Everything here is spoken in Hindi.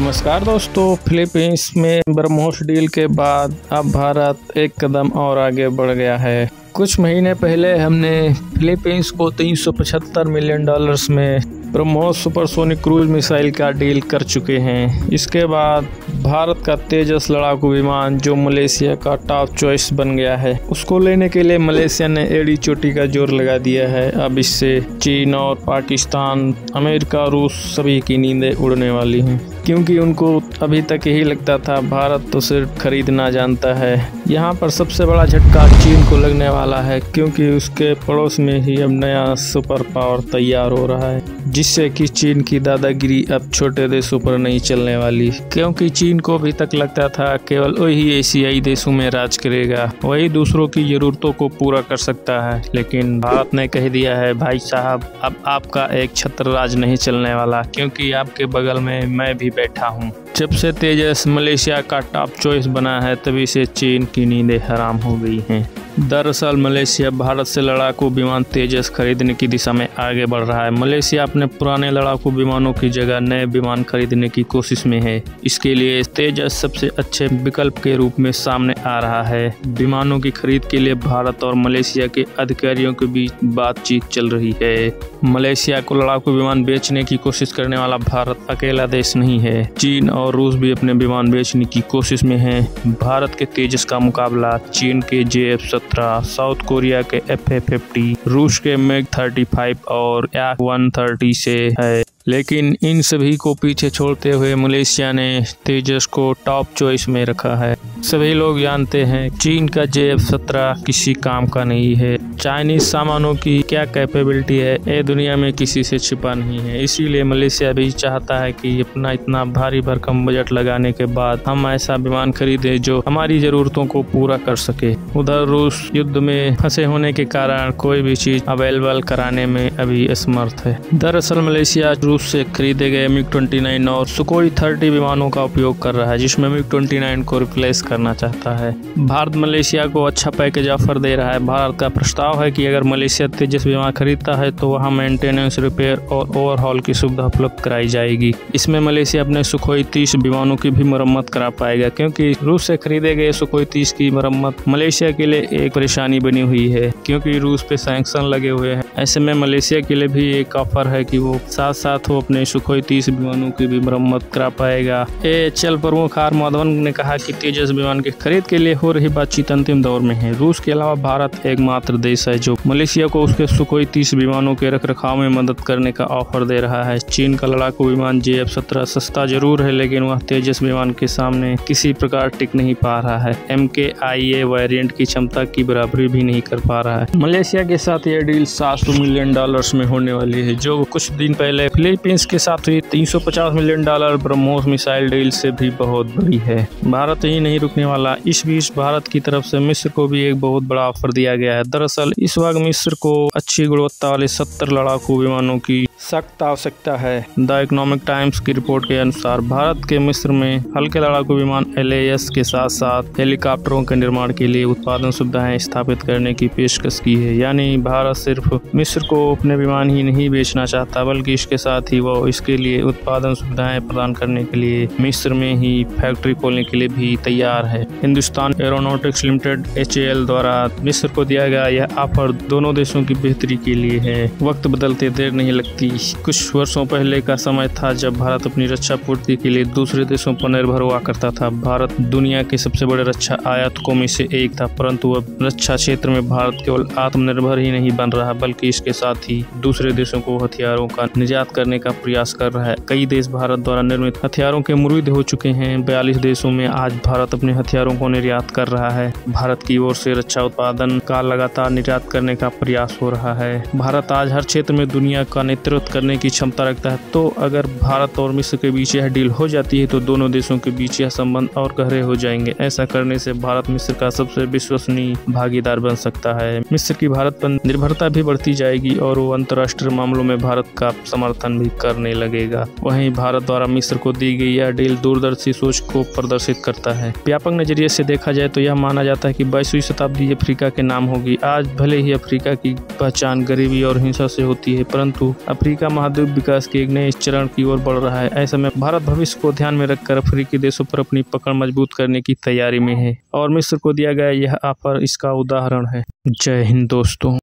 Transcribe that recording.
नमस्कार दोस्तों, फिलीपींस में ब्रह्मोस डील के बाद अब भारत एक कदम और आगे बढ़ गया है। कुछ महीने पहले हमने फिलीपींस को $375 मिलियन में ब्रह्मोस सुपरसोनिक क्रूज मिसाइल का डील कर चुके हैं। इसके बाद भारत का तेजस लड़ाकू विमान, जो मलेशिया का टॉप चॉइस बन गया है, उसको लेने के लिए मलेशिया ने एड़ी चोटी का जोर लगा दिया है। अब इससे चीन और पाकिस्तान, अमेरिका, रूस सभी की नींदें उड़ने वाली हैं, क्योंकि उनको अभी तक यही लगता था भारत तो सिर्फ खरीदना जानता है। यहाँ पर सबसे बड़ा झटका चीन को लगने वाला है, क्योंकि उसके पड़ोस में ही अब नया सुपर पावर तैयार हो रहा है, जिससे कि चीन की दादागिरी अब छोटे देशों पर नहीं चलने वाली। क्योंकि चीन को अभी तक लगता था केवल वही एशियाई देशों में राज करेगा, वही दूसरों की जरूरतों को पूरा कर सकता है। लेकिन भारत ने कह दिया है, भाई साहब अब आपका एक छत्र राज नहीं चलने वाला, क्योंकि आपके बगल में मैं भी बैठा हूँ। जब से तेजस मलेशिया का टॉप चॉइस बना है, तभी से चीन की नींदें हराम हो गई हैं। दरअसल मलेशिया भारत से लड़ाकू विमान तेजस खरीदने की दिशा में आगे बढ़ रहा है। मलेशिया अपने पुराने लड़ाकू विमानों की जगह नए विमान खरीदने की कोशिश में है। इसके लिए तेजस सबसे अच्छे विकल्प के रूप में सामने आ रहा है। विमानों की खरीद के लिए भारत और मलेशिया के अधिकारियों के बीच बातचीत चल रही है। मलेशिया को लड़ाकू विमान बेचने की कोशिश करने वाला भारत अकेला देश नहीं है। चीन और रूस भी अपने विमान बेचने की कोशिश में है। भारत के तेजस का मुकाबला चीन के JF-17, साउथ कोरिया के FA-50, रूस के MiG-35 और Yak-130 से है। लेकिन इन सभी को पीछे छोड़ते हुए मलेशिया ने तेजस को टॉप चॉइस में रखा है। सभी लोग जानते हैं चीन का JF-17 किसी काम का नहीं है। चाइनीज सामानों की क्या कैपेबिलिटी है, ये दुनिया में किसी से छिपा नहीं है। इसीलिए मलेशिया भी चाहता है कि अपना इतना भारी भरकम बजट लगाने के बाद हम ऐसा विमान खरीदे जो हमारी जरूरतों को पूरा कर सके। उधर रूस युद्ध में फंसे होने के कारण कोई भी चीज अवेलेबल कराने में अभी असमर्थ है। दरअसल मलेशिया रूस से खरीदे गए MiG-29 और सुखोई 30 विमानों का उपयोग कर रहा है, जिसमें MiG-29 को रिप्लेस करना चाहता है। भारत मलेशिया को अच्छा पैकेज ऑफर दे रहा है। भारत का प्रस्ताव है कि अगर मलेशिया तेजस विमान खरीदता है तो वहां मेंटेनेंस, रिपेयर और ओवरहॉल की सुविधा उपलब्ध कराई जाएगी। इसमें मलेशिया अपने सुखोई 30 विमानों की भी मरम्मत करा पाएगा, क्योंकि रूस से खरीदे गए सुखोई 30 की मरम्मत मलेशिया के लिए एक परेशानी बनी हुई है, क्योंकि रूस पे सैंक्शन लगे हुए हैं। ऐसे में मलेशिया के लिए भी एक ऑफर है कि वो साथ साथ वो अपने सुखोई 30 विमानों की भी मरम्मत करा पाएगा। एएचएल प्रमुख आर माधवन ने कहा कि तेजस विमान की खरीद के लिए हो रही बातचीत अंतिम दौर में है। रूस के अलावा भारत एकमात्र देश है जो मलेशिया को उसके सुखोई 30 विमानों के रखरखाव में मदद करने का ऑफर दे रहा है। चीन का लड़ाकू विमान JF-17 सस्ता जरूर है, लेकिन वह तेजस विमान के सामने किसी प्रकार टिक नहीं पा रहा है। MKIA वेरिएंट की क्षमता की बराबरी भी नहीं कर पा रहा है। मलेशिया के साथ यह डील $700 मिलियन में होने वाली है, जो कुछ दिन पहले फिलीपींस के साथ हुई $350 मिलियन ब्रह्मोस मिसाइल डील से भी बहुत बड़ी है। भारत ही नहीं रुकने वाला। इस बीच भारत की तरफ से मिस्र को भी एक बहुत बड़ा ऑफर दिया गया है। दरअसल इस वक्त मिस्र को अच्छी गुणवत्ता वाले 70 लड़ाकू विमानों की सख्त आवश्यकता है। द इकोनॉमिक टाइम्स की रिपोर्ट के अनुसार भारत के मिस्र में हल्के लड़ाकू विमान LAS के साथ साथ हेलीकॉप्टरों के निर्माण के लिए उत्पादन सुविधाएं स्थापित करने की पेशकश की है। यानी भारत सिर्फ मिस्र को अपने विमान ही नहीं बेचना चाहता, बल्कि इसके साथ ही वो इसके लिए उत्पादन सुविधाएं प्रदान करने के लिए मिस्र में ही फैक्ट्री खोलने के लिए भी तैयार है। हिंदुस्तान एरोनॉटिक्स लिमिटेड HAL द्वारा मिस्र को दिया गया यह ऑफर दोनों देशों की बेहतरी के लिए है। वक्त बदलते देर नहीं लगती। कुछ वर्षों पहले का समय था जब भारत अपनी रक्षा पूर्ति के लिए दूसरे देशों पर निर्भर हुआ करता था। भारत दुनिया के सबसे बड़े रक्षा आयातकों में से एक था, परंतु अब रक्षा क्षेत्र में भारत केवल आत्मनिर्भर ही नहीं बन रहा, बल्कि इसके साथ ही दूसरे देशों को हथियारों का निर्यात करने का प्रयास कर रहा है। कई देश भारत द्वारा निर्मित हथियारों के मुरीद हो चुके हैं। 42 देशों में आज भारत अपने हथियारों को निर्यात कर रहा है। भारत की ओर से रक्षा उत्पादन का लगातार निर्यात करने का प्रयास हो रहा है। भारत आज हर क्षेत्र में दुनिया का नेतृत्व करने की क्षमता रखता है। तो अगर भारत और मिस्र के बीच यह डील हो जाती है तो दोनों देशों के बीच यह संबंध और गहरे हो जाएंगे। ऐसा करने से भारत मिस्र का सबसे विश्वसनीय भागीदार बन सकता है। मिस्र की भारत पर निर्भरता भी बढ़ती जाएगी और वो अंतर्राष्ट्रीय मामलों में भारत का समर्थन भी करने लगेगा। वहीं भारत द्वारा मिस्र को दी गई यह डील दूरदर्शी सोच को प्रदर्शित करता है। व्यापक नजरिए से देखा जाए तो यह माना जाता है कि 22वीं शताब्दी अफ्रीका के नाम होगी। आज भले ही अफ्रीका की पहचान गरीबी और हिंसा से होती है, परंतु अफ्रीका अफ्रीका महाद्वीप विकास के एक नए चरण की ओर बढ़ रहा है। ऐसे में भारत भविष्य को ध्यान में रखकर अफ्रीकी देशों पर अपनी पकड़ मजबूत करने की तैयारी में है और मिस्र को दिया गया यह ऑफर इसका उदाहरण है। जय हिंद दोस्तों।